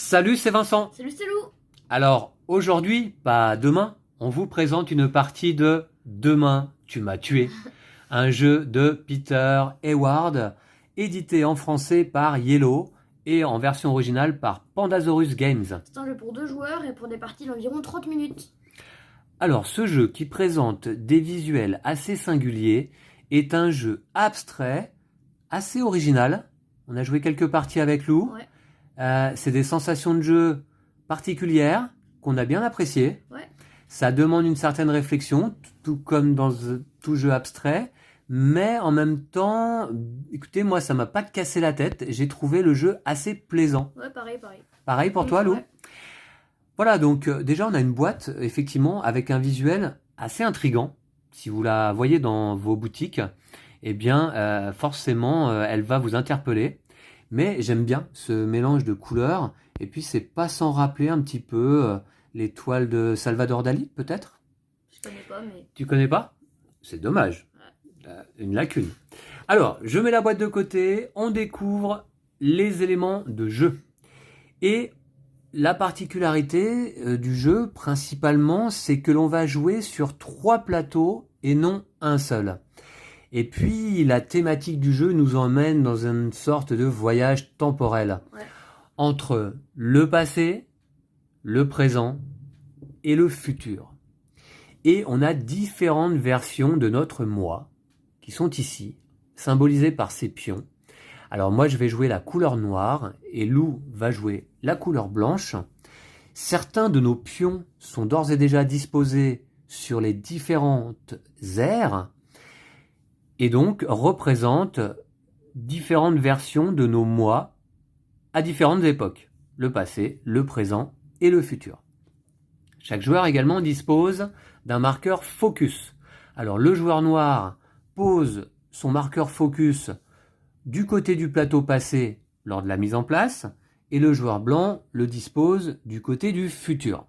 Salut, c'est Vincent. Salut, c'est Lou. Alors, aujourd'hui, pas demain, on vous présente une partie de Demain, tu m'as tué, un jeu de Peter Hayward, édité en français par Yellow et en version originale par Pandasaurus Games. C'est un jeu pour 2 joueurs et pour des parties d'environ 30 minutes. Alors, ce jeu qui présente des visuels assez singuliers est un jeu abstrait, assez original. On a joué quelques parties avec Lou. Ouais. C'est des sensations de jeu particulières qu'on a bien appréciées. Ouais. Ça demande une certaine réflexion, tout comme dans tout jeu abstrait. Mais en même temps, écoutez, moi, ça m'a pas cassé la tête. J'ai trouvé le jeu assez plaisant. Ouais, pareil. Pareil pour toi, Lou? Ouais. Voilà, donc déjà, on a une boîte, effectivement, avec un visuel assez intriguant. Si vous la voyez dans vos boutiques, eh bien, forcément, elle va vous interpeller. Mais j'aime bien ce mélange de couleurs. Et puis, c'est pas sans rappeler un petit peu les toiles de Salvador Dali, peut-être? Je connais pas, mais. Tu connais pas? C'est dommage. Une lacune. Alors, je mets la boîte de côté. On découvre les éléments de jeu. Et la particularité du jeu, principalement, c'est que l'on va jouer sur 3 plateaux et non un seul. Et puis, la thématique du jeu nous emmène dans une sorte de voyage temporel Ouais. entre le passé, le présent et le futur. Et on a différentes versions de notre moi qui sont ici, symbolisées par ces pions. Alors moi, je vais jouer la couleur noire et Lou va jouer la couleur blanche. Certains de nos pions sont d'ores et déjà disposés sur les différentes aires et donc représentent différentes versions de nos moi à différentes époques, le passé, le présent et le futur. Chaque joueur également dispose d'un marqueur focus. Alors le joueur noir pose son marqueur focus du côté du plateau passé lors de la mise en place et le joueur blanc le dispose du côté du futur.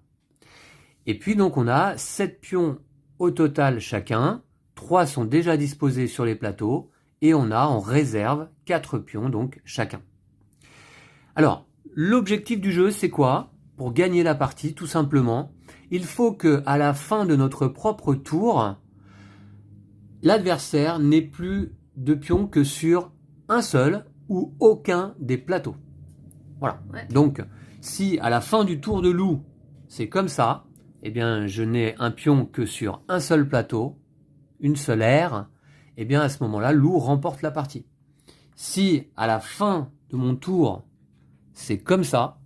Et puis donc on a 7 pions au total chacun, 3 sont déjà disposés sur les plateaux et on a en réserve 4 pions donc chacun. Alors, l'objectif du jeu c'est quoi? Pour gagner la partie tout simplement, il faut que à la fin de notre propre tour, l'adversaire n'ait plus de pions que sur un seul ou aucun des plateaux. Voilà. Ouais. Donc, si à la fin du tour de Lou, c'est comme ça, eh bien, je n'ai un pion que sur un seul plateau, une seule aire, eh bien, à ce moment-là, Lou remporte la partie. Si à la fin de mon tour, c'est comme ça,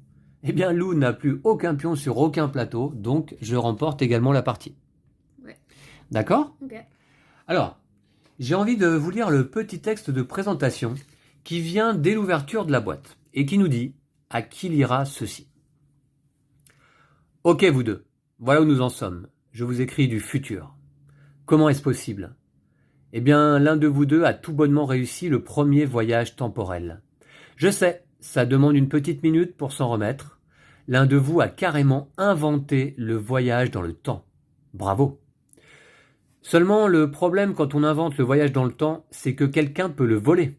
eh bien, Lou n'a plus aucun pion sur aucun plateau, donc je remporte également la partie. Ouais. D'accord ? Ok. Alors, j'ai envie de vous lire le petit texte de présentation qui vient dès l'ouverture de la boîte et qui nous dit à qui lira ceci. Ok vous deux, voilà où nous en sommes. Je vous écris du futur. Comment est-ce possible? Eh bien, l'un de vous deux a tout bonnement réussi le premier voyage temporel. Je sais, ça demande une petite minute pour s'en remettre. L'un de vous a carrément inventé le voyage dans le temps. Bravo! Seulement, le problème quand on invente le voyage dans le temps, c'est que quelqu'un peut le voler.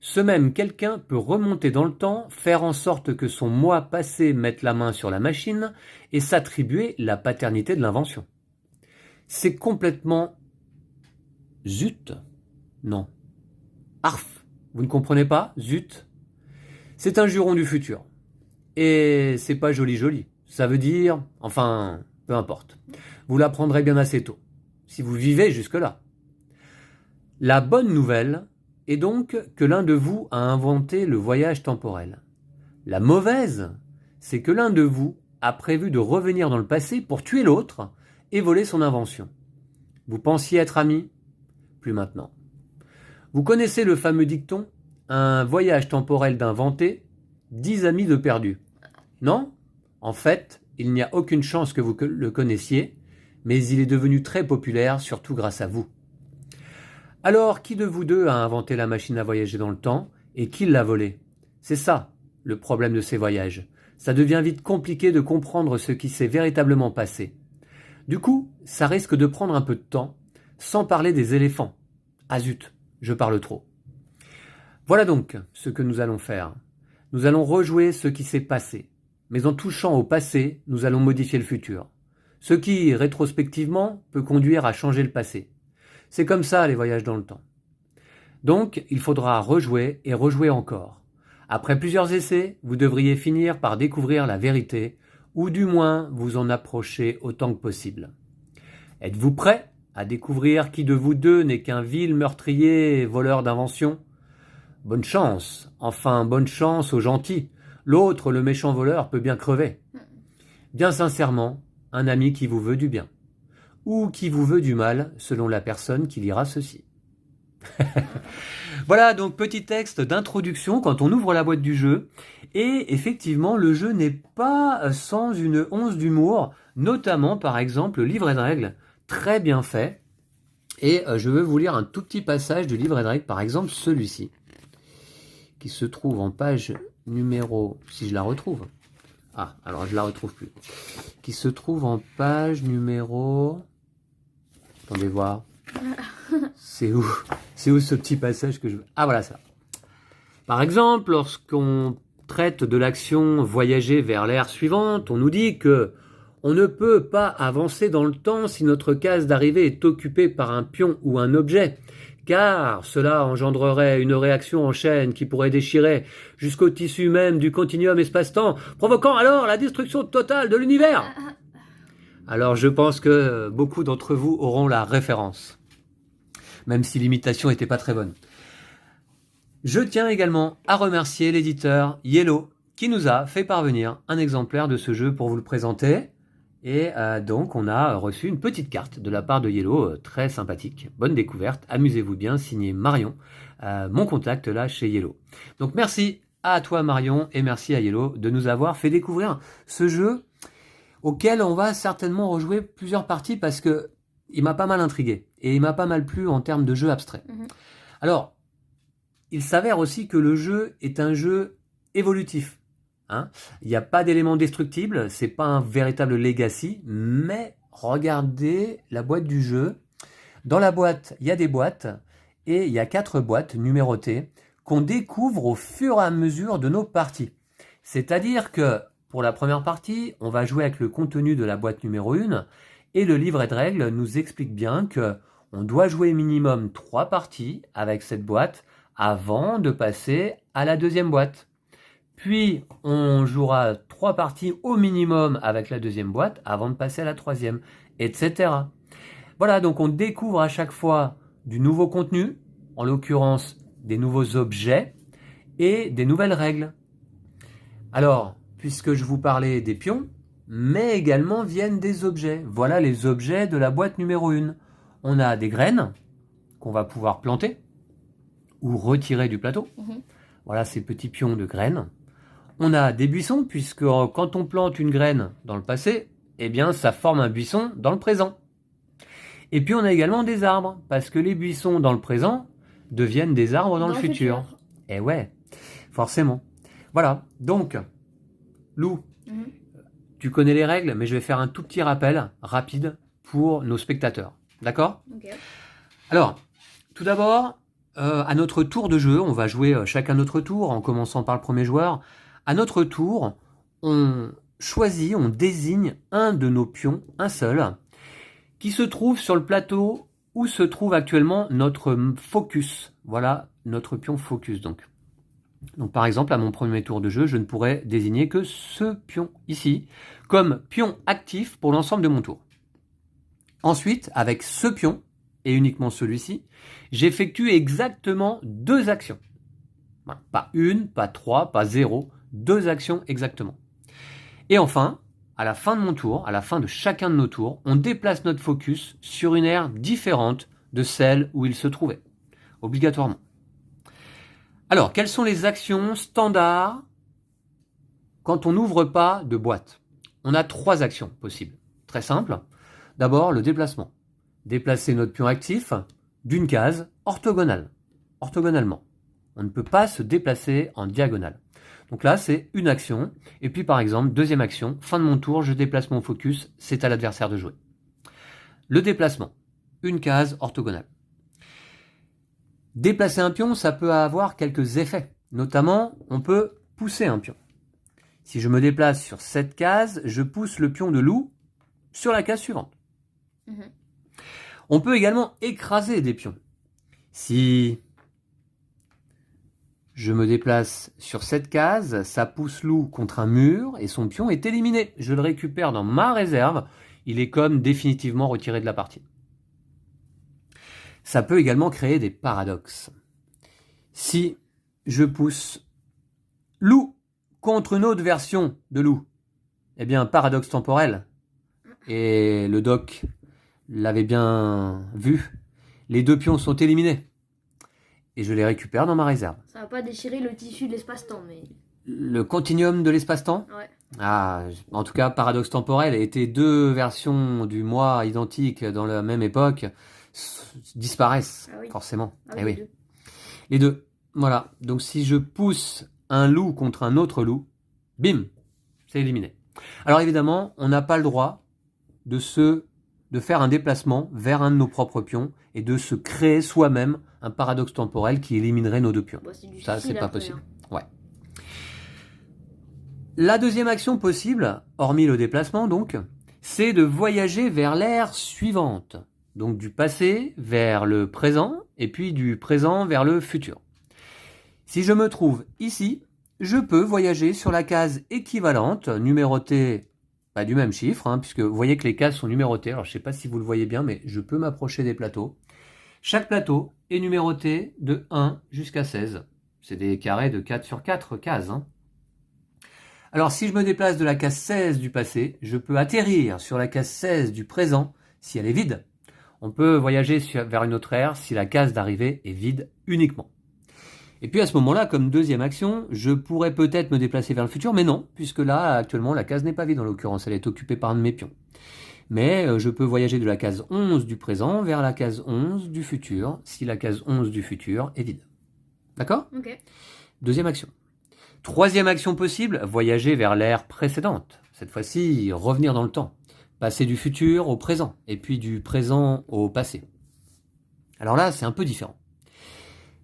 Ce même quelqu'un peut remonter dans le temps, faire en sorte que son moi passé mette la main sur la machine et s'attribuer la paternité de l'invention. C'est complètement... Zut? Non. Arf! Vous ne comprenez pas? Zut? C'est un juron du futur. Et c'est pas joli. Ça veut dire... Enfin, peu importe. Vous l'apprendrez bien assez tôt. Si vous vivez jusque-là. La bonne nouvelle est donc que l'un de vous a inventé le voyage temporel. La mauvaise, c'est que l'un de vous a prévu de revenir dans le passé pour tuer l'autre et voler son invention. Vous pensiez être amis? Plus maintenant. Vous connaissez le fameux dicton « Un voyage temporel d'inventé, 10 amis de perdu ». Non? En fait, il n'y a aucune chance que vous le connaissiez, mais il est devenu très populaire, surtout grâce à vous. Alors, qui de vous deux a inventé la machine à voyager dans le temps et qui l'a volée? C'est ça, le problème de ces voyages. Ça devient vite compliqué de comprendre ce qui s'est véritablement passé. Du coup, ça risque de prendre un peu de temps, sans parler des éléphants. Ah zut, je parle trop. Voilà donc ce que nous allons faire. Nous allons rejouer ce qui s'est passé. mais en touchant au passé, nous allons modifier le futur. Ce qui, rétrospectivement, peut conduire à changer le passé. C'est comme ça les voyages dans le temps. Donc, il faudra rejouer et rejouer encore. Après plusieurs essais, vous devriez finir par découvrir la vérité, ou du moins vous en approcher autant que possible. Êtes-vous prêt à découvrir qui de vous deux n'est qu'un vil meurtrier et voleur d'invention ? Bonne chance, enfin bonne chance aux gentils. L'autre, le méchant voleur, peut bien crever. Bien sincèrement, un ami qui vous veut du bien. Ou qui vous veut du mal, selon la personne qui lira ceci. Voilà, donc petit texte d'introduction quand on ouvre la boîte du jeu. Et effectivement, le jeu n'est pas sans une once d'humour, notamment par exemple le livret de règles, très bien fait. Et je veux vous lire un tout petit passage du livret de règles, par exemple celui-ci, qui se trouve en page numéro, si je la retrouve. Ah, alors je la retrouve plus. Qui se trouve en page numéro... Attendez voir. C'est où ce petit passage que je veux... Ah, voilà ça. Par exemple, lorsqu'on traite de l'action voyager vers l'ère suivante, on nous dit que on ne peut pas avancer dans le temps si notre case d'arrivée est occupée par un pion ou un objet, car cela engendrerait une réaction en chaîne qui pourrait déchirer jusqu'au tissu même du continuum espace-temps, provoquant alors la destruction totale de l'univers. Alors je pense que beaucoup d'entre vous auront la référence, même si l'imitation n'était pas très bonne. Je tiens également à remercier l'éditeur Yellow qui nous a fait parvenir un exemplaire de ce jeu pour vous le présenter. Et donc on a reçu une petite carte de la part de Yellow, très sympathique. Bonne découverte, amusez-vous bien, signé Marion, mon contact là chez Yellow. Donc merci à toi Marion et merci à Yellow de nous avoir fait découvrir ce jeu auquel on va certainement rejouer plusieurs parties parce que il m'a pas mal intrigué et il m'a pas mal plu en termes de jeu abstrait. Alors, il s'avère aussi que le jeu est un jeu évolutif. Hein, il n'y a pas d'éléments destructibles, c'est pas un véritable legacy, mais regardez la boîte du jeu. Dans la boîte, il y a des boîtes, et il y a 4 boîtes numérotées qu'on découvre au fur et à mesure de nos parties. C'est-à-dire que pour la première partie, on va jouer avec le contenu de la boîte numéro 1, et le livret de règles nous explique bien que on doit jouer minimum 3 parties avec cette boîte avant de passer à la deuxième boîte. Puis, on jouera 3 parties au minimum avec la deuxième boîte avant de passer à la troisième, etc. Voilà, donc on découvre à chaque fois du nouveau contenu, en l'occurrence des nouveaux objets et des nouvelles règles. Alors, puisque je vous parlais des pions, mais également viennent des objets. Voilà les objets de la boîte numéro 1. On a des graines qu'on va pouvoir planter ou retirer du plateau. Voilà ces petits pions de graines. On a des buissons, puisque quand on plante une graine dans le passé, eh bien ça forme un buisson dans le présent. Et puis on a également des arbres, parce que les buissons dans le présent deviennent des arbres dans le futur. Eh ouais, forcément. Voilà, donc, Lou, tu connais les règles, mais je vais faire un tout petit rappel rapide pour nos spectateurs. D'accord ? Alors, tout d'abord, à notre tour de jeu, on va jouer chacun notre tour, en commençant par le premier joueur. À notre tour, on choisit, on désigne un de nos pions, un seul, qui se trouve sur le plateau où se trouve actuellement notre focus. Voilà notre pion focus donc. Donc par exemple, à mon premier tour de jeu, je ne pourrais désigner que ce pion ici, comme pion actif pour l'ensemble de mon tour. Ensuite, avec ce pion, et uniquement celui-ci, j'effectue exactement 2 actions. Voilà. Pas 1, pas 3, pas 0, 2 actions exactement. Et enfin, à la fin de mon tour, à la fin de chacun de nos tours, on déplace notre focus sur une aire différente de celle où il se trouvait, obligatoirement. Alors, quelles sont les actions standards quand on n'ouvre pas de boîte ? On a 3 actions possibles, très simples. D'abord, le déplacement. Déplacer notre pion actif d'une case orthogonalement. On ne peut pas se déplacer en diagonale. Donc là, c'est une action. Et puis, par exemple, deuxième action, fin de mon tour, je déplace mon focus, c'est à l'adversaire de jouer. Le déplacement, une case orthogonale. Déplacer un pion, ça peut avoir quelques effets. Notamment, on peut pousser un pion. Si je me déplace sur cette case, je pousse le pion de loup sur la case suivante. Mhm. On peut également écraser des pions. Si je me déplace sur cette case, ça pousse loup contre un mur et son pion est éliminé. Je le récupère dans ma réserve, il est comme définitivement retiré de la partie. Ça peut également créer des paradoxes. Si je pousse loup contre une autre version de loup, eh bien, paradoxe temporel, et le doc l'avait bien vu, les deux pions sont éliminés. Et je les récupère dans ma réserve. Ça va pas déchirer le tissu de l'espace-temps, mais... Le continuum de l'espace-temps ? Ouais. Ah, en tout cas, paradoxe temporel était deux versions du moi identiques dans la même époque disparaissent, Ah oui. forcément. Ah Eh oui, oui. les deux. Les deux. Voilà. Donc si je pousse un loup contre un autre loup, bim, c'est éliminé. Alors évidemment, on n'a pas le droit de faire un déplacement vers un de nos propres pions et de se créer soi-même un paradoxe temporel qui éliminerait nos deux pions. Bon, c'est du Ça, style c'est pas après, possible. hein. Ouais. La deuxième action possible, hormis le déplacement donc, c'est de voyager vers l'ère suivante. Donc du passé vers le présent et puis du présent vers le futur. Si je me trouve ici, je peux voyager sur la case équivalente, numérotée pas du même chiffre, puisque vous voyez que les cases sont numérotées. Alors je ne sais pas si vous le voyez bien, mais je peux m'approcher des plateaux. Chaque plateau est numéroté de 1 jusqu'à 16. C'est des carrés de 4 sur 4 cases. Alors si je me déplace de la case 16 du passé, je peux atterrir sur la case 16 du présent si elle est vide. On peut voyager vers une autre ère si la case d'arrivée est vide uniquement. Et puis à ce moment-là, comme deuxième action, je pourrais peut-être me déplacer vers le futur, mais non, puisque là, actuellement, la case n'est pas vide en l'occurrence, elle est occupée par un de mes pions. Mais je peux voyager de la case 11 du présent vers la case 11 du futur, si la case 11 du futur est vide. D'accord ? Ok. Deuxième action. Troisième action possible, voyager vers l'ère précédente. Cette fois-ci, revenir dans le temps. Passer du futur au présent, et puis du présent au passé. Alors là, c'est un peu différent.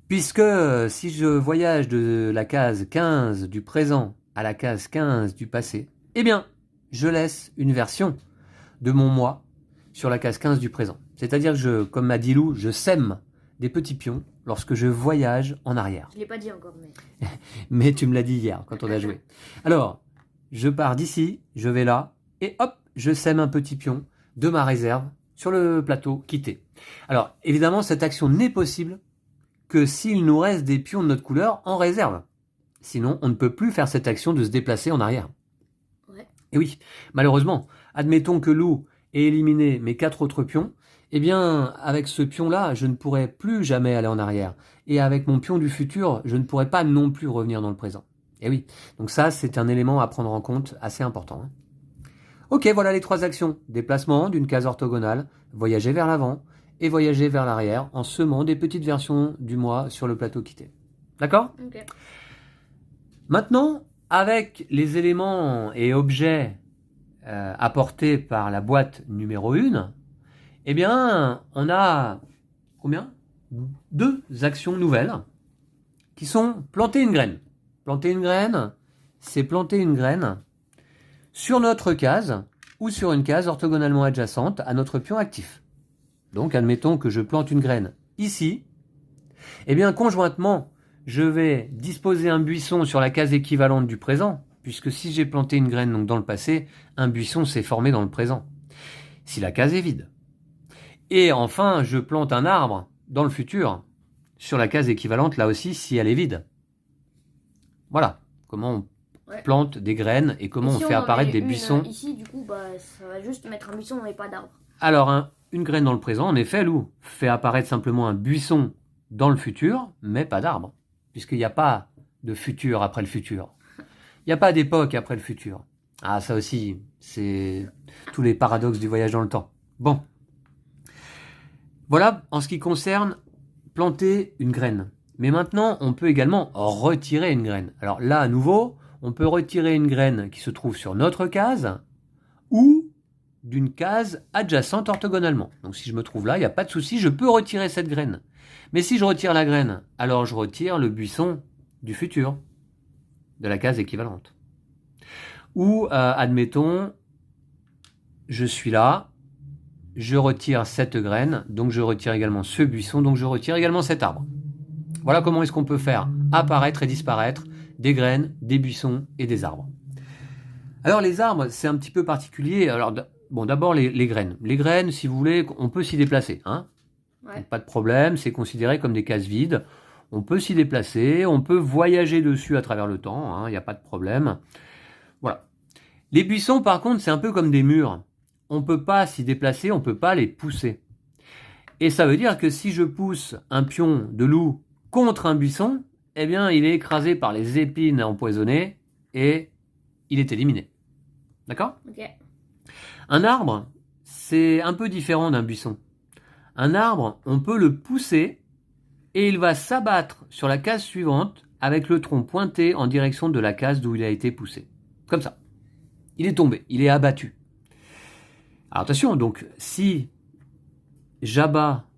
Puisque si je voyage de la case 15 du présent à la case 15 du passé, eh bien, je laisse une version de mon moi sur la case 15 du présent. C'est-à-dire que, comme m'a dit Lou, je sème des petits pions lorsque je voyage en arrière. Je l'ai pas dit encore, mais... Mais tu me l'as dit hier, quand on a joué. Alors, je pars d'ici, je vais là, et hop, je sème un petit pion de ma réserve sur le plateau quitté. Alors, évidemment, cette action n'est possible que s'il nous reste des pions de notre couleur en réserve. Sinon, on ne peut plus faire cette action de se déplacer en arrière. Ouais. Et oui, malheureusement, admettons que Lou ait éliminé mes 4 autres pions, eh bien, avec ce pion-là, je ne pourrai plus jamais aller en arrière. Et avec mon pion du futur, je ne pourrai pas non plus revenir dans le présent. Et oui, donc ça, c'est un élément à prendre en compte assez important. Ok, voilà les 3 actions. Déplacement d'une case orthogonale, voyager vers l'avant, et voyager vers l'arrière en semant des petites versions du moi sur le plateau quitté. D'accord ? Ok. Maintenant, avec les éléments et objets apportés par la boîte numéro 1, eh bien, on a combien ? 2 actions nouvelles qui sont planter une graine. Planter une graine, c'est planter une graine sur notre case ou sur une case orthogonalement adjacente à notre pion actif. Donc, admettons que je plante une graine ici. Eh bien, conjointement, je vais disposer un buisson sur la case équivalente du présent, puisque si j'ai planté une graine donc dans le passé, un buisson s'est formé dans le présent, si la case est vide. Et enfin, je plante un arbre dans le futur, sur la case équivalente, là aussi, si elle est vide. Voilà comment on plante des graines et comment Et on si fait apparaître des une, buissons. Ici, du coup, ça va juste mettre un buisson et pas d'arbre. Alors, une graine dans le présent, en effet, Lou, fait apparaître simplement un buisson dans le futur, mais pas d'arbre, puisqu'il n'y a pas de futur après le futur. Il n'y a pas d'époque après le futur. Ah, ça aussi, c'est tous les paradoxes du voyage dans le temps. Bon. Voilà en ce qui concerne planter une graine. Mais maintenant, on peut également retirer une graine. Alors là, à nouveau, on peut retirer une graine qui se trouve sur notre case ou d'une case adjacente orthogonalement. Donc si je me trouve là, il n'y a pas de souci, je peux retirer cette graine. Mais si je retire la graine, alors je retire le buisson du futur, de la case équivalente. Ou, admettons, je suis là, je retire cette graine, donc je retire également ce buisson, donc je retire également cet arbre. Voilà comment est-ce qu'on peut faire apparaître et disparaître des graines, des buissons et des arbres. Alors les arbres, c'est un petit peu particulier. Alors bon, d'abord les graines. Les graines, si vous voulez, on peut s'y déplacer, hein. Ouais. Donc, pas de problème, c'est considéré comme des cases vides. On peut s'y déplacer, on peut voyager dessus à travers le temps, hein, il n'y a pas de problème. Voilà. Les buissons, par contre, c'est un peu comme des murs. On ne peut pas s'y déplacer, on ne peut pas les pousser. Et ça veut dire que si je pousse un pion de loup contre un buisson, eh bien, il est écrasé par les épines empoisonnées et il est éliminé. D'accord ? Ok. Un arbre, c'est un peu différent d'un buisson. Un arbre, on peut le pousser et il va s'abattre sur la case suivante avec le tronc pointé en direction de la case d'où il a été poussé. Comme ça. Il est tombé, il est abattu. Alors attention, donc si j'abats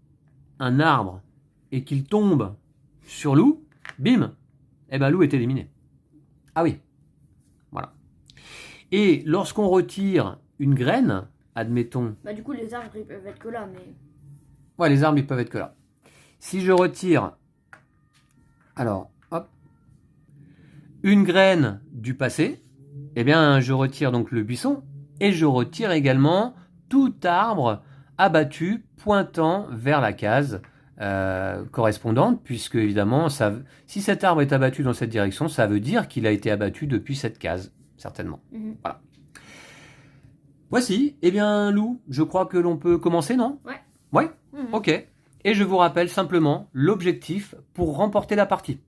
un arbre et qu'il tombe sur loup, bim, eh ben loup est éliminé. Ah oui, voilà. Et lorsqu'on retire une graine, admettons... Bah du coup les arbres ils peuvent être que là, mais... Ouais, les arbres ils peuvent être que là. Si je retire, alors, hop, une graine du passé, eh bien je retire donc le buisson et je retire également tout arbre abattu pointant vers la case correspondante, puisque évidemment, si cet arbre est abattu dans cette direction, ça veut dire qu'il a été abattu depuis cette case, certainement. Voilà. Voici, eh bien Lou, je crois que l'on peut commencer, non ? Ouais. Ouais ? Ok. Et je vous rappelle simplement l'objectif pour remporter la partie.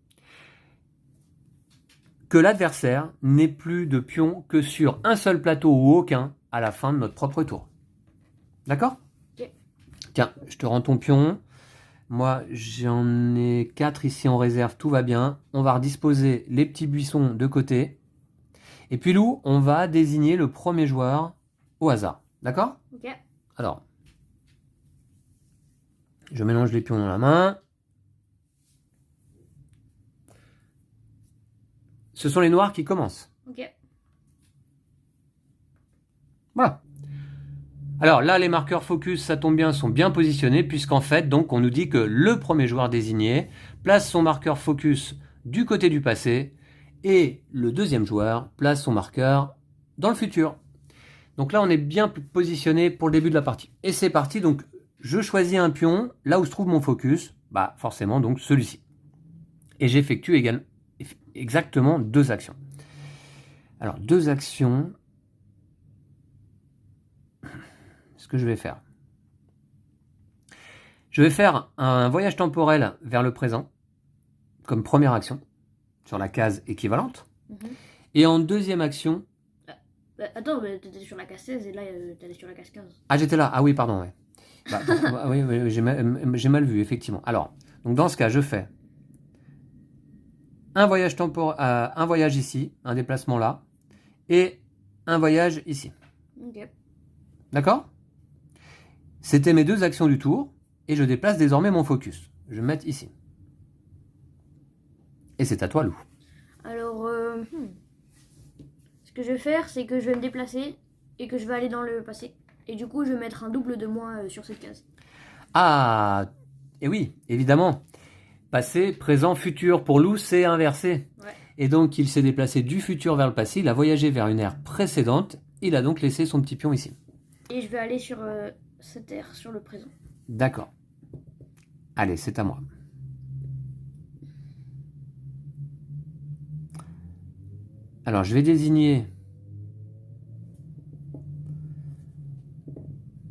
Que l'adversaire n'ait plus de pions que sur un seul plateau ou aucun à la fin de notre propre tour. D'accord ? Ok. Tiens, je te rends ton pion. Moi, j'en ai 4 ici en réserve, tout va bien. On va redisposer les petits buissons de côté. Et puis Lou, on va désigner le premier joueur au hasard. D'accord ? Ok. Alors, je mélange les pions dans la main. Ce sont les noirs qui commencent. Ok. Voilà. Alors là, les marqueurs focus, ça tombe bien, sont bien positionnés, puisqu'en fait, donc, on nous dit que le premier joueur désigné place son marqueur focus du côté du passé, et le deuxième joueur place son marqueur dans le futur. Donc là, on est bien positionné pour le début de la partie. Et c'est parti, donc, je choisis un pion, là où se trouve mon focus, bah forcément, donc, celui-ci. Et j'effectue exactement 2 actions. Alors, 2 actions... Ce que je vais faire. Je vais faire un voyage temporel vers le présent, comme première action, sur la case équivalente. Et en deuxième action... Attends, mais t'étais sur la case 16 et là t'allais sur la case 15. Ah, j'étais là. Ah oui, pardon, ouais. Bah, oui, j'ai mal vu, effectivement. Alors, donc dans ce cas, je fais un voyage un voyage ici, un déplacement là, et un voyage ici. Ok. D'accord ? C'était mes 2 actions du tour, et je déplace désormais mon focus. Je vais me mettre ici. Et c'est à toi, Lou. Alors, ce que je vais faire, c'est que je vais me déplacer et que je vais aller dans le passé. Et du coup, je vais mettre un double de moi sur cette case. Ah, et oui, évidemment. Passé, présent, futur. Pour Lou, c'est inversé. Ouais. Et donc, il s'est déplacé du futur vers le passé. Il a voyagé vers une ère précédente. Il a donc laissé son petit pion ici. Et je vais aller sur cette ère, sur le présent. D'accord. Allez, c'est à moi. Alors, je vais désigner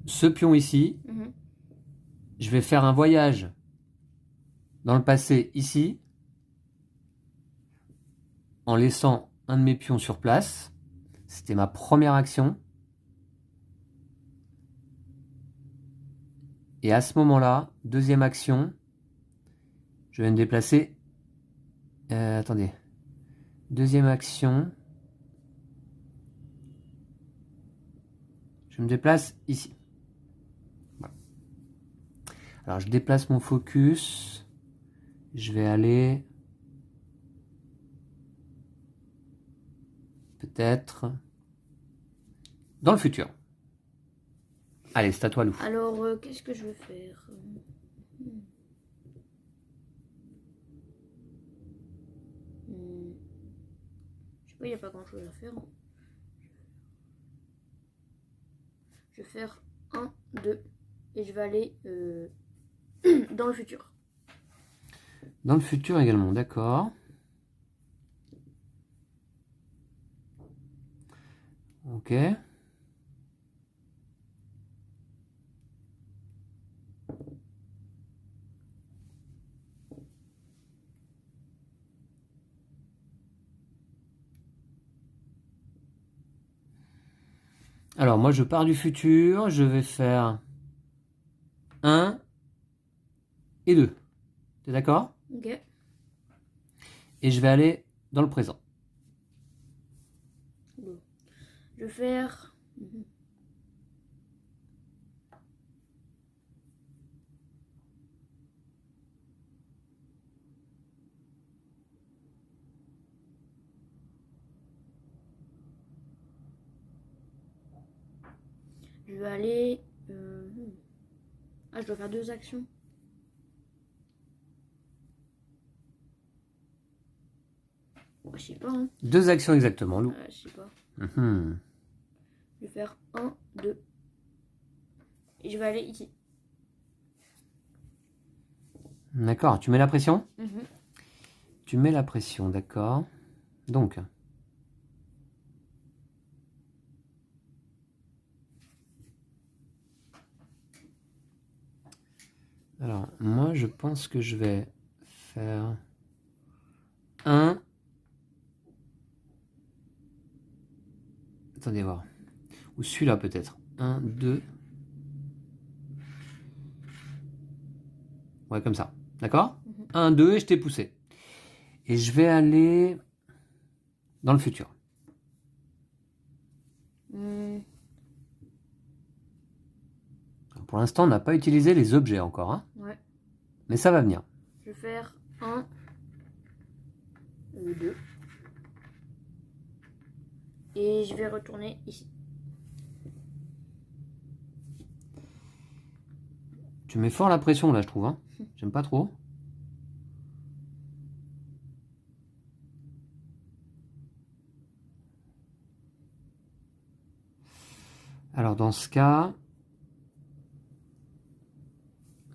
ce pion ici. Je vais faire un voyage dans le passé ici, en laissant un de mes pions sur place. C'était ma première action. Et à ce moment-là, deuxième action, je vais me déplacer... attendez. Deuxième action. Je me déplace ici. Voilà. Alors, je déplace mon focus. Je vais aller... peut-être dans le futur. Allez, c'est à toi, Lou. Alors, qu'est-ce que je veux faire? Je sais pas, il n'y a pas grand-chose à faire. Je vais faire 1, 2, et je vais aller dans le futur. Dans le futur également, d'accord. Ok. Alors, moi, je pars du futur. Je vais faire 1 et 2. T'es d'accord? Ok. Et je vais aller dans le présent. Bon. Je vais faire... Je vais aller... Ah, je dois faire 2 actions. Je sais pas, hein. 2 actions exactement, Lou. Je sais pas. Mhm. Je vais faire 1, 2. Et je vais aller ici. D'accord, tu mets la pression? Mhm. Tu mets la pression, d'accord. Donc, alors, moi, je pense que je vais faire 1. Attendez voir. Ou celui-là peut-être. 1, 2. Ouais, comme ça. D'accord? 1, 2 et je t'ai poussé. Et je vais aller dans le futur. Alors, pour l'instant, on n'a pas utilisé les objets encore. Hein, Ouais. mais ça va venir. Je vais faire 1, 2. Et je vais retourner ici. Tu mets fort la pression là, je trouve. Hein. J'aime pas trop. Alors dans ce cas,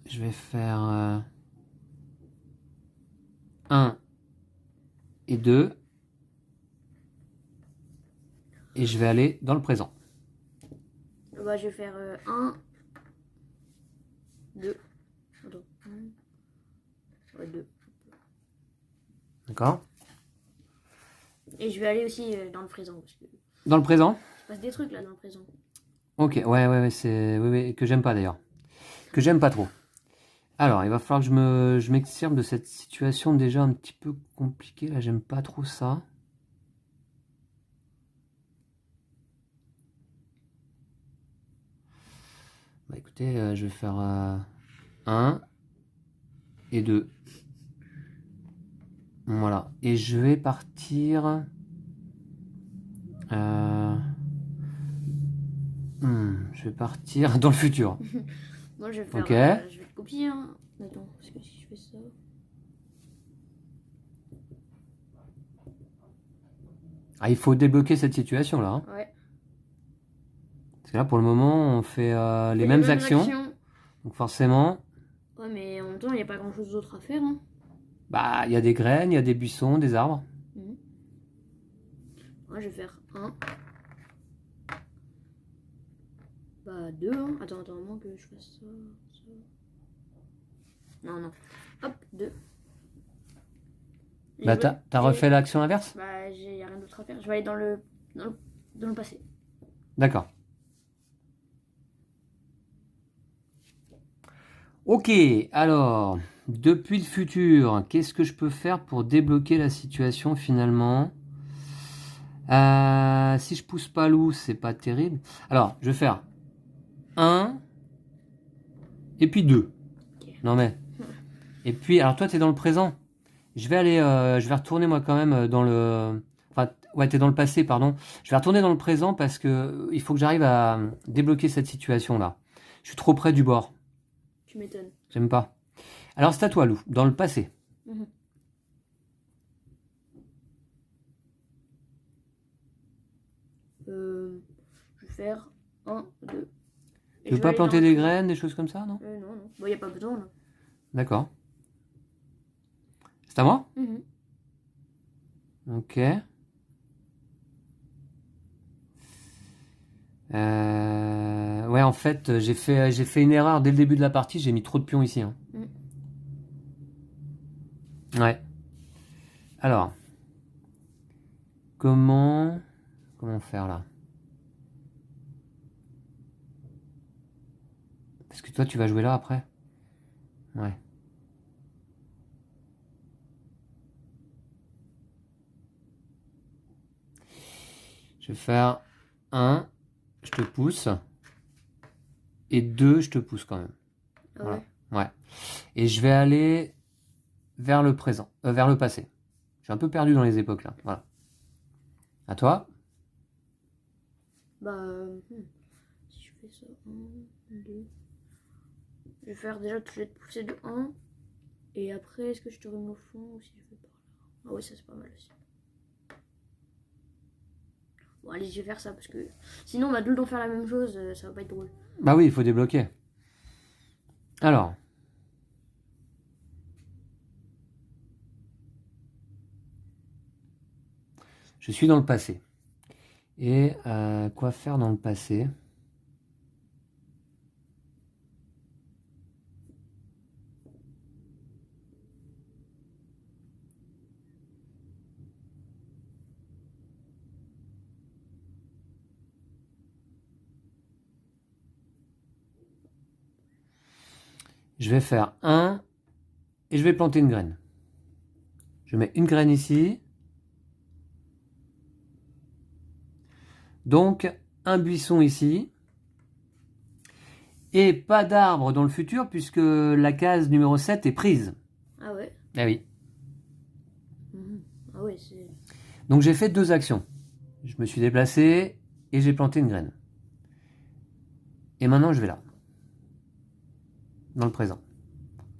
je vais faire 1 et 2. Et je vais aller dans le présent. Bah, je vais faire 1, 2. Attends. 2. D'accord? Et je vais aller aussi dans le présent. Parce que Dans le présent? il se passe des trucs là dans le présent. Ok, ouais, c'est... Oui, que j'aime pas d'ailleurs. Que j'aime pas trop. Alors, il va falloir que je m'extirpe de cette situation déjà un petit peu compliquée. Là, j'aime pas trop ça. Bah écoutez, je vais faire 1 et 2. Voilà. Et je vais partir... je vais partir dans le futur. Moi, je vais faire... Ok. je vais te copier. Hein. Attends, parce que si je fais ça... Ah, il faut débloquer cette situation là. Hein. Ouais. Parce que là, pour le moment, on fait les mêmes actions. Donc forcément... Ouais, mais en même temps, il n'y a pas grand-chose d'autre à faire. Hein. Bah, il y a des graines, il y a des buissons, des arbres. Moi, je vais faire 1. Bah, 2. Hein. Attends, à moins que je fasse ça. Non. Hop, 2. Bah, t'as refait l'action inverse? Bah, j'ai rien d'autre à faire. Je vais aller dans le passé. D'accord. Ok, alors, depuis le futur, qu'est-ce que je peux faire pour débloquer la situation finalement? Si je pousse pas Lou, c'est pas terrible. Alors, je vais faire 1 et puis 2. Okay. Non mais. Et puis, alors toi, tu es dans le présent. Je vais aller, je vais retourner moi quand même dans le... Enfin, Ouais, t'es dans le passé, pardon. Je vais retourner dans le présent parce que il faut que j'arrive à débloquer cette situation-là. Je suis trop près du bord. Tu m'étonnes. J'aime pas. Alors, c'est à toi, Lou. Dans le passé. Mhm. Je vais faire 1, 2. Tu veux pas planter des graines, des choses comme ça, non? Non, non. Bon, y a pas besoin, là. D'accord. C'est à moi? Mhm. Ok. Ouais, en fait, j'ai fait une erreur dès le début de la partie. J'ai mis trop de pions ici. Hein. Ouais. Alors, comment faire là? Parce que toi, tu vas jouer là après? Ouais. Je vais faire 1, je te pousse. Et 2, je te pousse quand même. Ah Voilà. ouais. Ouais. Et je vais aller vers le présent, vers le passé. Je suis un peu perdu dans les époques là. Voilà. À toi? Bah, si je fais ça, 1, 2. Je vais faire déjà, je vais te pousser de 1. Et après, est-ce que je te remets au fond ou si je fais par là? Ah ouais, ça c'est pas mal aussi. Bon, allez, je vais faire ça parce que sinon, on va tout le temps faire la même chose, ça va pas être drôle. Bah oui, il faut débloquer. Alors. Je suis dans le passé. Et quoi faire dans le passé? Je vais faire 1 et je vais planter une graine. Je mets une graine ici. Donc, un buisson ici. Et pas d'arbre dans le futur puisque la case numéro 7 est prise. Ah ouais. Ah oui. Ah ouais, c'est... Donc j'ai fait 2 actions. Je me suis déplacé et j'ai planté une graine. Et maintenant je vais là. Dans le présent.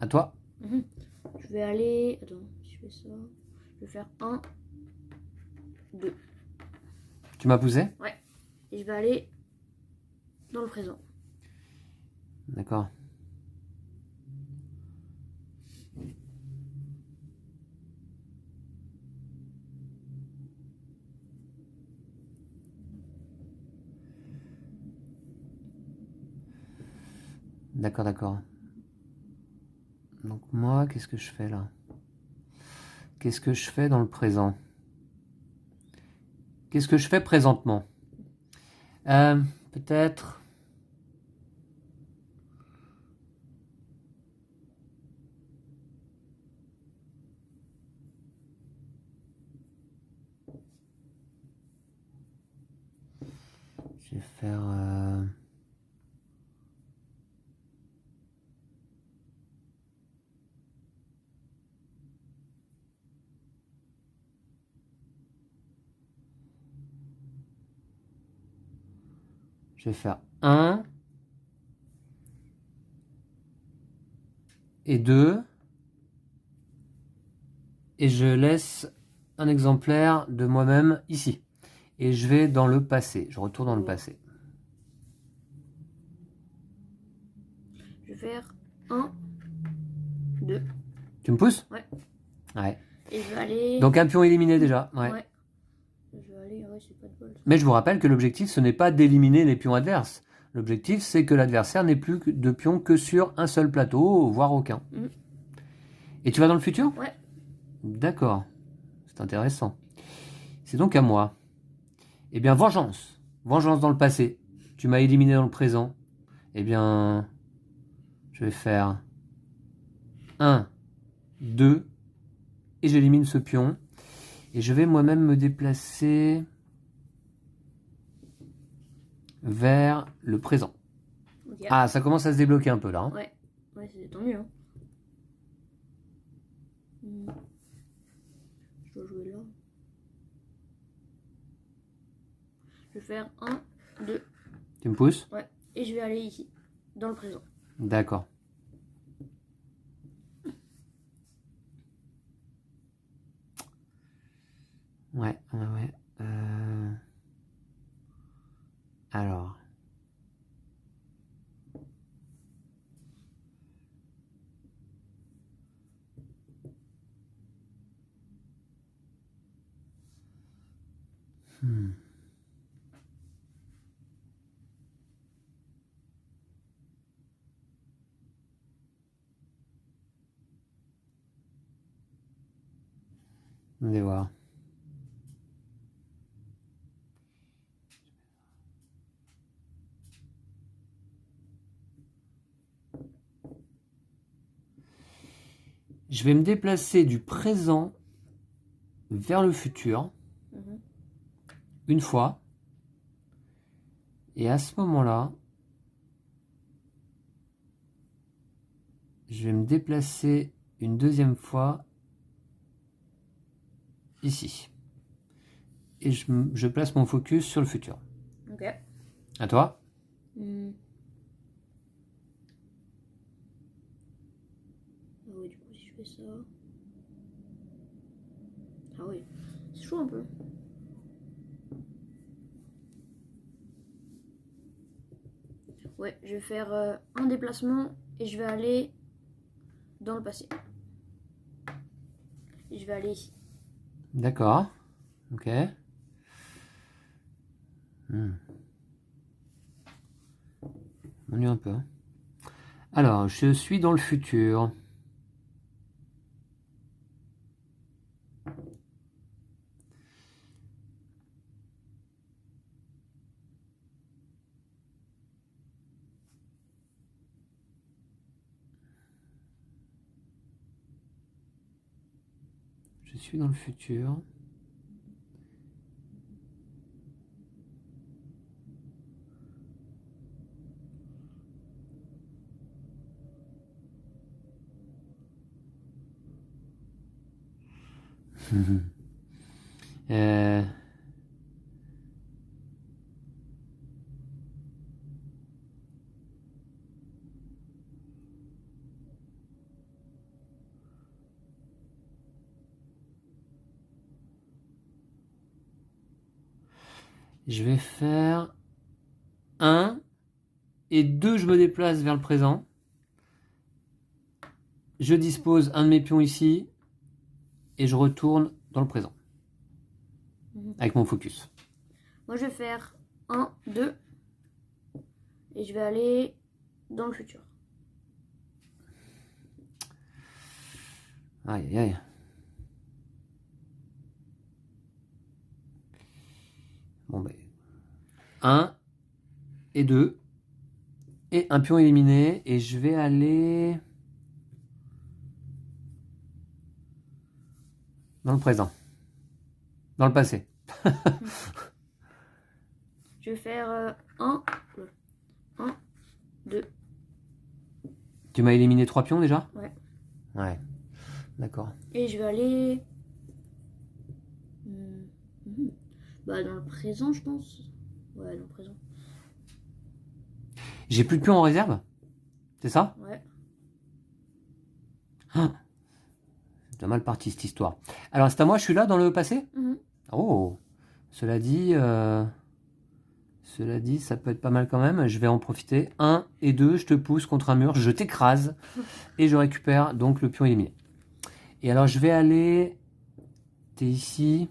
À toi? Je vais aller... Attends, si je fais ça... Je vais faire 1, 2. Tu m'as poussé? Ouais. Et je vais aller dans le présent. D'accord. D'accord, d'accord. Donc moi, qu'est-ce que je fais là? Qu'est-ce que je fais dans le présent? Qu'est-ce que je fais présentement? Peut-être... Je vais faire... Je vais faire 1 et 2 et je laisse un exemplaire de moi-même ici. Et je vais dans le passé. Je retourne dans le passé. Je vais faire 1, 2. Tu me pousses? Ouais. Ouais. Et je vais aller... Donc un pion éliminé déjà. Ouais. Je vais aller... Ouais, c'est pas de bol. Mais je vous rappelle que l'objectif, ce n'est pas d'éliminer les pions adverses. L'objectif, c'est que l'adversaire n'ait plus de pions que sur un seul plateau, voire aucun. Et tu vas dans le futur? Ouais. D'accord. C'est intéressant. C'est donc à moi. Eh bien, vengeance. Vengeance dans le passé. Tu m'as éliminé dans le présent. Eh bien, je vais faire 1, 2, et j'élimine ce pion. Et je vais moi-même me déplacer vers le présent. Okay. Ah, ça commence à se débloquer un peu là. Hein. Ouais, c'est tant mieux. Hein. Je dois jouer là. Je vais faire 1, 2. Tu me pousses? Ouais. Et je vais aller ici, dans le présent. D'accord. Ouais. Alors. On va voir. Je vais me déplacer du présent vers le futur une fois. Et à ce moment-là, je vais me déplacer une deuxième fois ici. Et je place mon focus sur le futur. Ok. À toi? Ah oui, du coup, si je fais ça... Ah oui, c'est chaud un peu. Ouais, je vais faire un déplacement et je vais aller dans le passé. Et je vais aller ici. D'accord. Ok. On y est un peu. Alors, je suis dans le futur. Je suis dans le futur. Euh, je vais faire 1 et 2, je me déplace vers le présent. Je dispose un de mes pions ici et je retourne dans le présent avec mon focus. Moi, je vais faire 1, 2 et je vais aller dans le futur. Aïe, aïe, aïe. Bon, ben. 1 et 2. Et un pion éliminé. Et je vais aller dans le présent. Dans le passé. Je vais faire 1, 2. Tu m'as éliminé 3 pions déjà? Ouais. Ouais. D'accord. Et je vais aller... Bah, dans le présent, je pense. Ouais, dans le présent. J'ai plus de pions en réserve? C'est ça? Ouais. Ah, c'est mal parti cette histoire. Alors c'est à moi, je suis là dans le passé? Oh, cela dit, ça peut être pas mal quand même. Je vais en profiter. 1 et 2, je te pousse contre un mur, je t'écrase et je récupère donc le pion éliminé. Et alors je vais aller... T'es ici.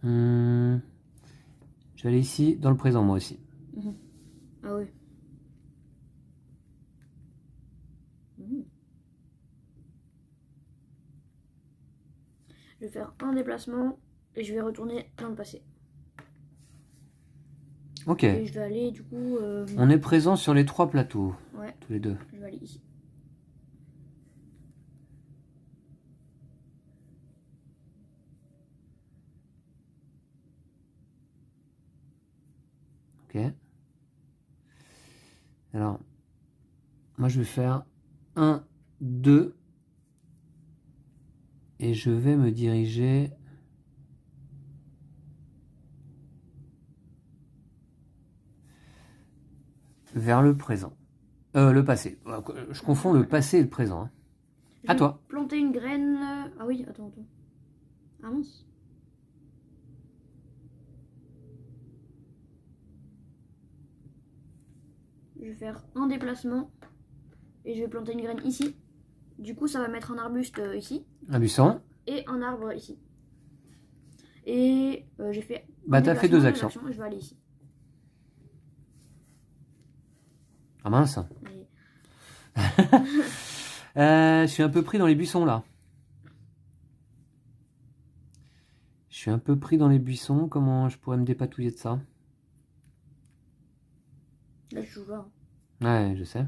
Je vais aller ici, dans le présent moi aussi. Ah oui. Je vais faire un déplacement et je vais retourner dans le passé. Ok. Et je vais aller du coup... On est présent sur les 3 plateaux. Ouais. Tous les deux. Je vais aller ici. Ok. Alors, moi je vais faire 1, 2. Et je vais me diriger vers le présent. Le passé. Je confonds le passé et le présent. Hein. Je À vais toi. planter une graine. Ah oui, attends. Ah mince. Je vais faire un déplacement. Et je vais planter une graine ici. Du coup, ça va mettre un arbuste ici. Un buisson. Et un arbre ici. Et j'ai fait. Bah, t'as fait 2 actions. Et je vais aller ici. Ah mince. Et... je suis un peu pris dans les buissons là. Je suis un peu pris dans les buissons. Comment je pourrais me dépatouiller de ça? Là, je joue là. Ouais, je sais.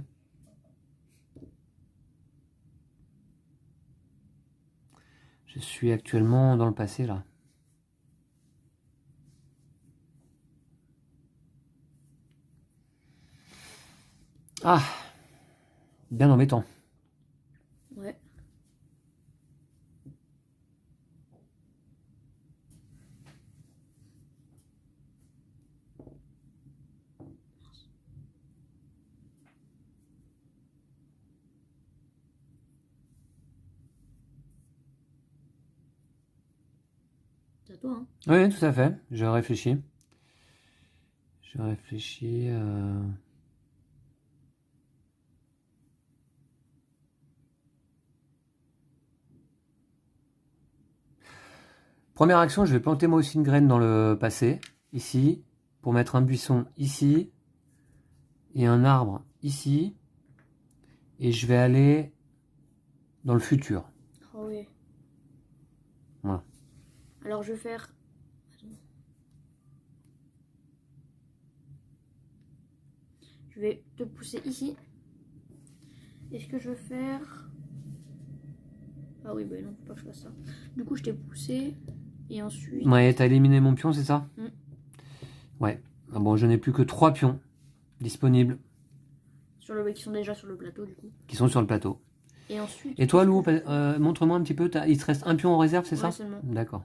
Je suis actuellement dans le passé là. Ah, bien embêtant. Ouais. C'est à toi, hein. Oui, tout à fait. Je réfléchis. Je réfléchis. Première action, je vais planter moi aussi une graine dans le passé, ici, pour mettre un buisson ici, et un arbre ici, et je vais aller dans le futur. Oh oui. Voilà. Alors je vais faire. Je vais te pousser ici. Est-ce que je veux faire. Ah oui, bah non, faut pas que je fasse ça. Du coup, je t'ai poussé. Et ensuite. Ouais, t'as éliminé mon pion, c'est ça? Mm. Ouais. Ah bon, je n'ai plus que 3 pions disponibles. Qui sont déjà sur le plateau, du coup. Qui sont sur le plateau. Et ensuite. Et toi, Lou, montre-moi un petit peu. Il te reste un pion en réserve, c'est ça? Seulement. D'accord.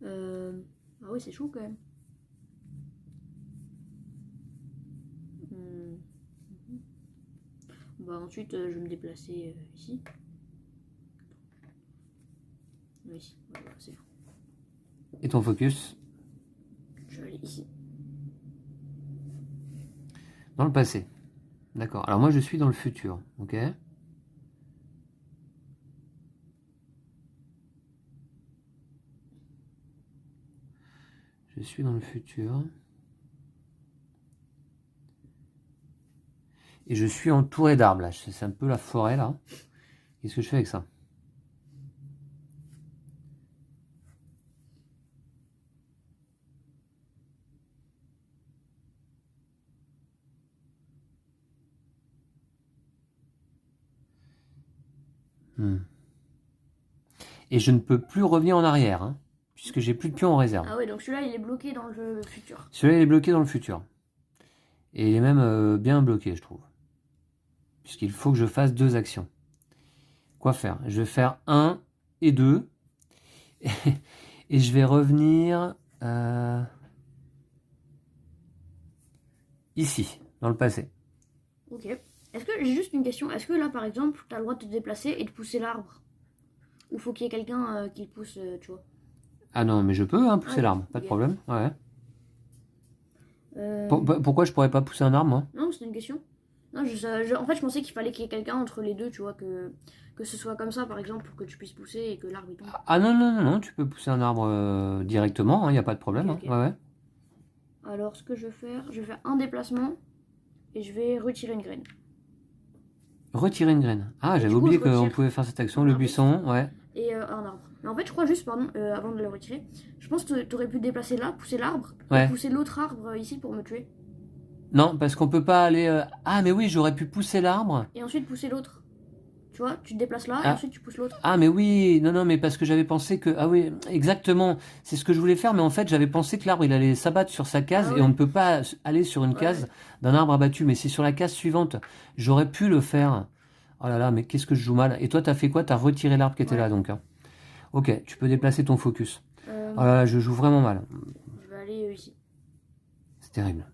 Ah oui, c'est chaud quand même. Bah ensuite, je vais me déplacer ici. Oui, voilà, c'est bon. Et ton focus? Je vais aller ici. Dans le passé. D'accord. Alors moi, je suis dans le futur. Ok. Je suis dans le futur. Et je suis entouré d'arbres là. C'est un peu la forêt là. Qu'est-ce que je fais avec ça? Et je ne peux plus revenir en arrière, hein, puisque j'ai plus de pions en réserve. Ah ouais, donc celui-là, il est bloqué dans le futur. Celui-là, il est bloqué dans le futur. Et il est même bien bloqué, je trouve. Puisqu'il faut que je fasse 2 actions. Quoi faire? Je vais faire 1 et 2. Et je vais revenir ici, dans le passé. Ok. Est-ce que j'ai juste une question? Est-ce que là, par exemple, tu as le droit de te déplacer et de pousser l'arbre? Ou faut qu'il y ait quelqu'un qui le pousse, tu vois? Ah non, mais je peux hein, pousser Ah, l'arbre, pas de ok. problème. Ouais. Euh, Pourquoi je pourrais pas pousser un arbre, moi? Non, c'était une question. Non, en fait, je pensais qu'il fallait qu'il y ait quelqu'un entre les deux, tu vois, que ce soit comme ça, par exemple, pour que tu puisses pousser et que l'arbre il tombe. Ah non, non, non, non, tu peux pousser un arbre directement, il n'y a pas de problème. Ok, ok. Hein, ouais, ouais. Alors, ce que je vais faire un déplacement et je vais retirer une graine. Retirer une graine. Ah, Et j'avais du coup, oublié je qu'on retire pouvait faire cette action, un le arbuste. buisson, ouais. Et un arbre. Mais en fait, je crois juste, pardon, avant de le retirer, je pense que tu aurais pu te déplacer là, pousser l'arbre, Ouais. et pousser l'autre arbre ici pour me tuer. Non, parce qu'on peut pas aller... Ah, mais oui, j'aurais pu pousser l'arbre. Et ensuite pousser l'autre. Tu vois, tu te déplaces là et Ah. ensuite tu pousses l'autre. Ah, mais oui, non, non, mais parce que j'avais pensé que... Ah oui, exactement, c'est ce que je voulais faire, mais en fait, j'avais pensé que l'arbre, il allait s'abattre sur sa case, Ah et ouais. on ne peut pas aller sur une Ouais, case ouais. d'un arbre abattu, mais c'est sur la case suivante. J'aurais pu le faire. Oh là là, mais qu'est-ce que je joue mal. Et toi, t'as fait quoi? T'as retiré l'arbre qui était Ouais. là, donc. Hein. Ok, tu peux déplacer ton focus. Euh, Oh là là, je joue vraiment mal. Je vais aller ici. C'est terrible.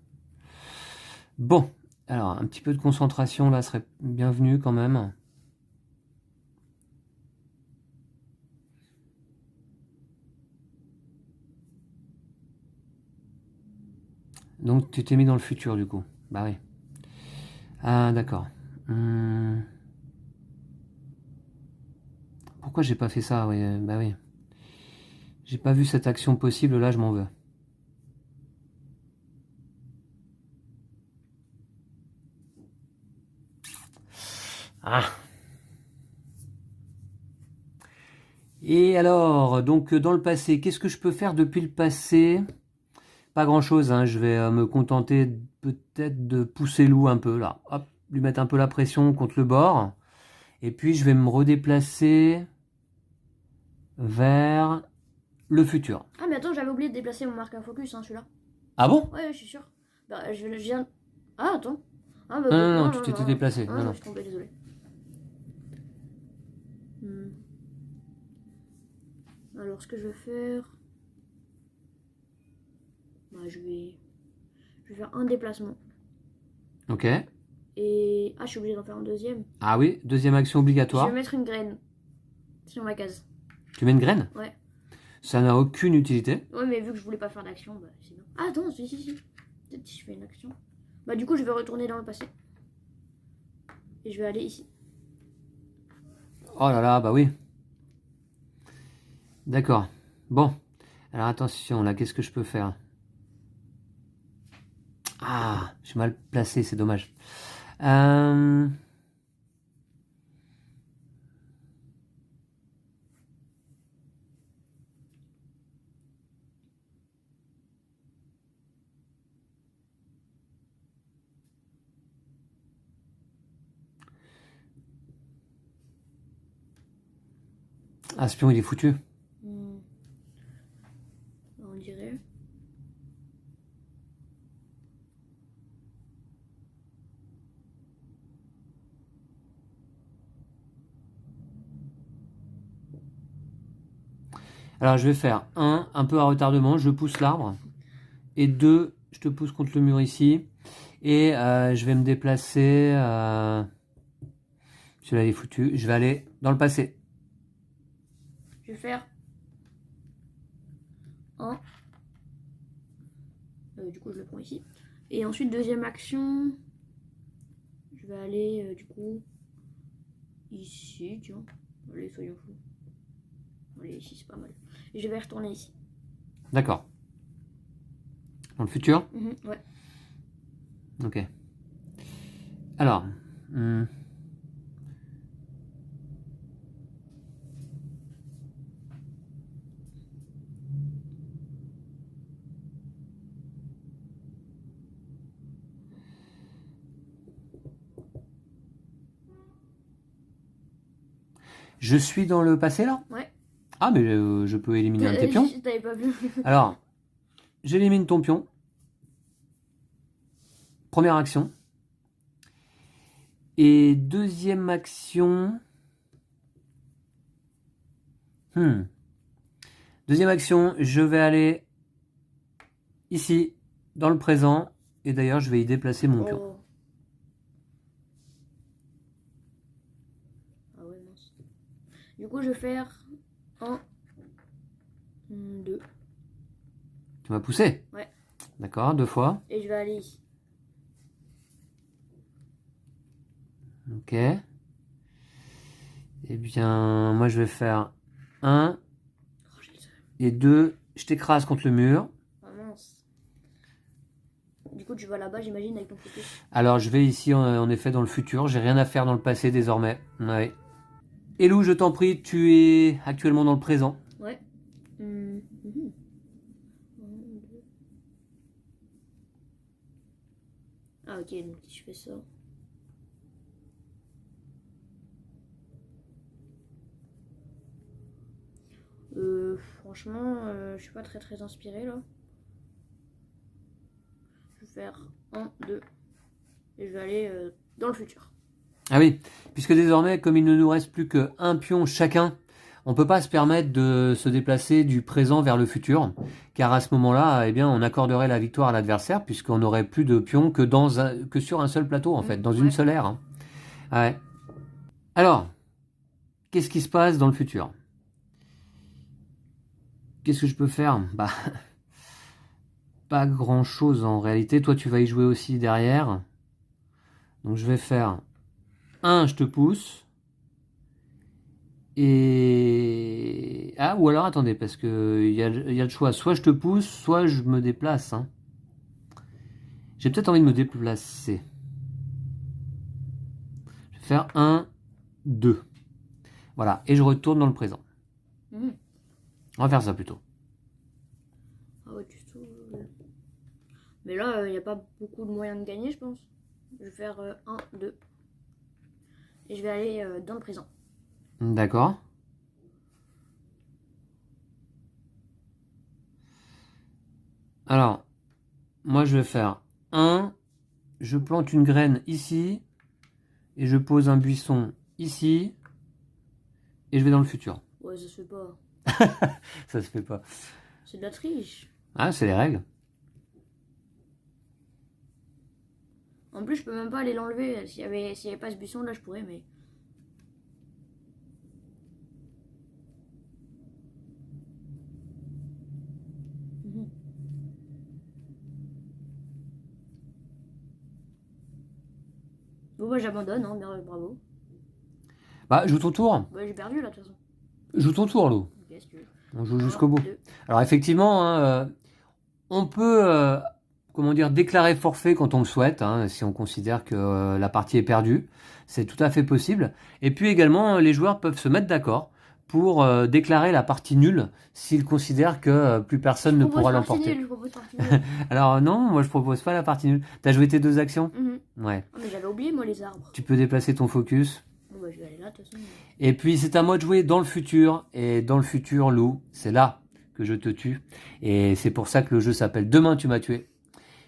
Bon, Alors, un petit peu de concentration là serait bienvenu quand même. Donc tu t'es mis dans le futur du coup. Bah oui. Ah d'accord. Pourquoi j'ai pas fait ça? Oui, bah oui. J'ai pas vu cette action possible, là je m'en veux. Ah. Et alors, donc dans le passé, qu'est-ce que je peux faire depuis le passé? Pas grand-chose, hein. Je vais me contenter peut-être de pousser Lou un peu là. Hop, lui mettre un peu la pression contre le bord. Et puis je vais me redéplacer vers le futur. Ah, mais attends, j'avais oublié de déplacer mon marque à focus, hein, celui-là. Ah bon? Ouais, je suis sûr. Bah, je viens. Ah, attends. Ah, bah, Non, tu t'étais déplacé. Ah, Non, je non. suis tombé, désolé. Alors, ce que je vais faire. Bah, je vais faire un déplacement. Ok. Et. Ah, je suis obligé d'en faire un deuxième. Ah oui, deuxième action Je obligatoire. vais mettre une graine sur ma case. Tu mets une graine? Ouais. Ça n'a aucune utilité. Ouais, mais vu que je voulais pas faire d'action, bah, sinon. Ah, attends, si. Peut-être si je fais une action. Bah, du coup, je vais retourner dans le passé. Et je vais aller ici. Oh là là, bah oui. D'accord. Bon. Alors attention, là, qu'est-ce que je peux faire? Ah, je suis mal placé, c'est dommage. Ah, ce pion, il est foutu. On dirait. Alors, je vais faire un peu à retardement, je pousse l'arbre. Et 2, je te pousse contre le mur ici. Et je vais me déplacer. Celui-là, il est foutu. Je vais aller dans le passé. Je vais faire un. Du coup, je le prends ici. Et ensuite, deuxième action. Je vais aller, du coup, ici, tiens. Allez, soyons fous. Allez, ici, c'est pas mal. Et je vais retourner ici. D'accord. Dans le futur? Ouais. Ok. Alors. Je suis dans le passé là? Ouais. Ah, mais je peux éliminer un de tes pions. T'avais pas vu. Alors, j'élimine ton pion. Première action. Et deuxième action. Deuxième action, je vais aller ici, dans le présent. Et d'ailleurs, je vais y déplacer mon pion. Oh. Ah ouais, mince. Du coup, je vais faire 1, 2. Tu m'as poussé? Ouais. D'accord, 2 fois. Et je vais aller ici. Ok. Eh bien, moi je vais faire 1 et 2. Je t'écrase contre le mur. Ah mince. Du coup, tu vas là-bas, j'imagine, avec ton focus. Alors, je vais ici, en effet, dans le futur. J'ai rien à faire dans le passé désormais. Ouais. Elou, je t'en prie, tu es actuellement dans le présent. Ouais. Ah ok, donc si je fais ça. Franchement, je suis pas très inspirée là. Je vais faire 1, 2. Et je vais aller dans le futur. Ah oui, puisque désormais, comme il ne nous reste plus qu'un pion chacun, on peut pas se permettre de se déplacer du présent vers le futur, car à ce moment-là, eh bien, on accorderait la victoire à l'adversaire, puisqu'on n'aurait plus de pions que sur un seul plateau, en fait, dans une seule ère. Hein. Ouais. Alors, qu'est-ce qui se passe dans le futur? Qu'est-ce que je peux faire? Bah, pas grand-chose en réalité. Toi, tu vas y jouer aussi derrière. Donc, je vais faire 1, je te pousse. Et... Ah, ou alors, attendez, parce que y a le choix. Soit je te pousse, soit je me déplace. Hein. J'ai peut-être envie de me déplacer. Je vais faire 1, 2. Voilà, et je retourne dans le présent. On va faire ça plutôt. Ah ouais, tu sauves. Mais là, il n'y a pas beaucoup de moyens de gagner, je pense. Je vais faire 1, 2. Et je vais aller dans le présent. D'accord. Alors, moi je vais faire 1, je plante une graine ici, et je pose un buisson ici, et je vais dans le futur. Ouais, ça se fait pas. Ça se fait pas. C'est de la triche. Ah, c'est les règles. En plus, je peux même pas aller l'enlever. S'il y avait pas ce buisson, là, je pourrais, mais... Bon, bah, j'abandonne, hein, bravo. Bah, joue ton tour. Ouais, j'ai perdu, là, de toute façon. Joue ton tour, Lou. Ok, si tu veux. On joue jusqu'au bout. 2. Alors, effectivement, hein, on peut, comment dire, déclarer forfait quand on le souhaite, hein, si on considère que la partie est perdue. C'est tout à fait possible. Et puis également, les joueurs peuvent se mettre d'accord pour déclarer la partie nulle s'ils considèrent que plus personne ne pourra l'emporter. Je propose partie nulle. Alors non, moi je propose pas la partie nulle. T'as joué tes 2 actions? Ouais. Oh, mais j'avais oublié, moi, les arbres. Tu peux déplacer ton focus. Bon, bah, je vais aller là, de toute façon. Et puis c'est à moi de jouer dans le futur. Et dans le futur, Lou, c'est là que je te tue. Et c'est pour ça que le jeu s'appelle Demain tu m'as tué.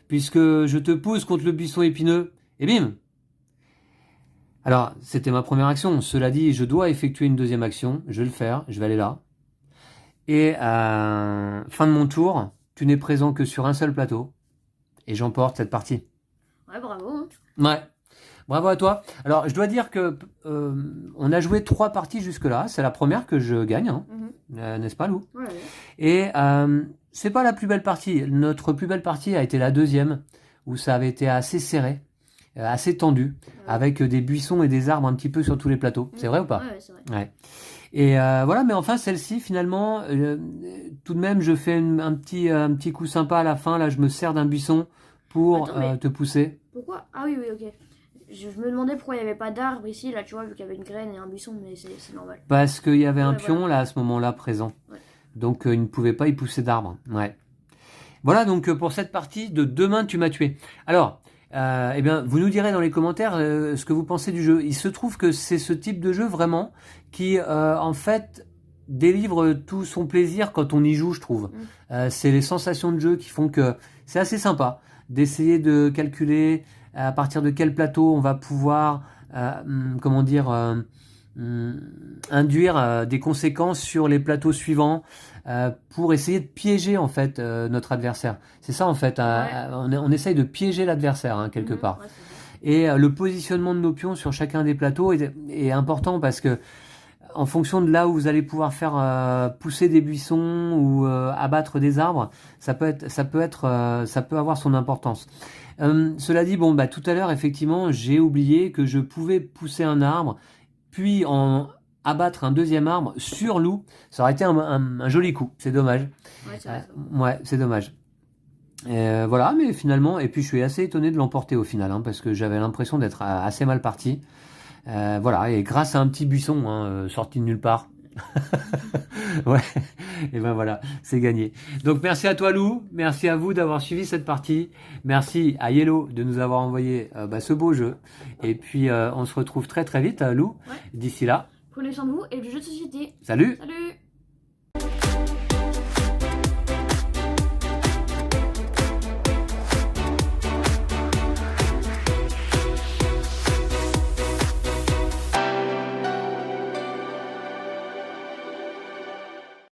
Puisque je te pousse contre le buisson épineux. Et bim! Alors, c'était ma première action. Cela dit, je dois effectuer une deuxième action. Je vais le faire. Je vais aller là. Et fin de mon tour, tu n'es présent que sur un seul plateau. Et j'emporte cette partie. Ouais, bravo. Hein. Ouais. Bravo à toi. Alors, je dois dire que on a joué 3 parties jusque-là. C'est la première que je gagne. Hein. N'est-ce pas, Lou? Ouais. Et c'est pas la plus belle partie. Notre plus belle partie a été la deuxième, où ça avait été assez serré. Assez tendu, avec des buissons et des arbres un petit peu sur tous les plateaux. C'est vrai ou pas? Ouais, c'est vrai. Ouais. Et voilà, mais enfin celle-ci finalement, tout de même je fais un petit coup sympa à la fin, là je me sers d'un buisson pour te pousser. Pourquoi? Ah oui, ok. Je me demandais pourquoi il n'y avait pas d'arbre ici, là tu vois, vu qu'il y avait une graine et un buisson, mais c'est normal. Parce qu'il y avait un pion là à ce moment-là présent. Ouais. Donc il ne pouvait pas y pousser d'arbre. Ouais. Voilà donc pour cette partie de Demain tu m'as tué. Alors, eh bien, vous nous direz dans les commentaires ce que vous pensez du jeu. Il se trouve que c'est ce type de jeu vraiment qui, en fait, délivre tout son plaisir quand on y joue, je trouve. C'est les sensations de jeu qui font que c'est assez sympa d'essayer de calculer à partir de quel plateau on va pouvoir, comment dire, induire des conséquences sur les plateaux suivants pour essayer de piéger en fait notre adversaire. C'est ça en fait, on essaye de piéger l'adversaire hein, quelque part. Ouais, et le positionnement de nos pions sur chacun des plateaux est important parce que en fonction de là où vous allez pouvoir faire pousser des buissons ou abattre des arbres, ça peut avoir son importance. Cela dit, bon, bah, tout à l'heure, effectivement, j'ai oublié que je pouvais pousser un arbre, puis en abattre un deuxième arbre sur Lou. Ça aurait été un joli coup. C'est dommage. Ouais, c'est vrai. Ouais, c'est dommage. Voilà, mais finalement, et puis je suis assez étonné de l'emporter au final, hein, parce que j'avais l'impression d'être assez mal parti. Voilà, et grâce à un petit buisson hein, sorti de nulle part. Ouais, et ben voilà, c'est gagné. Donc merci à toi Lou, merci à vous d'avoir suivi cette partie, merci à Yellow de nous avoir envoyé ce beau jeu, et puis on se retrouve très très vite Lou, d'ici là. Prenez soin de vous et du jeu de société. Salut. Salut.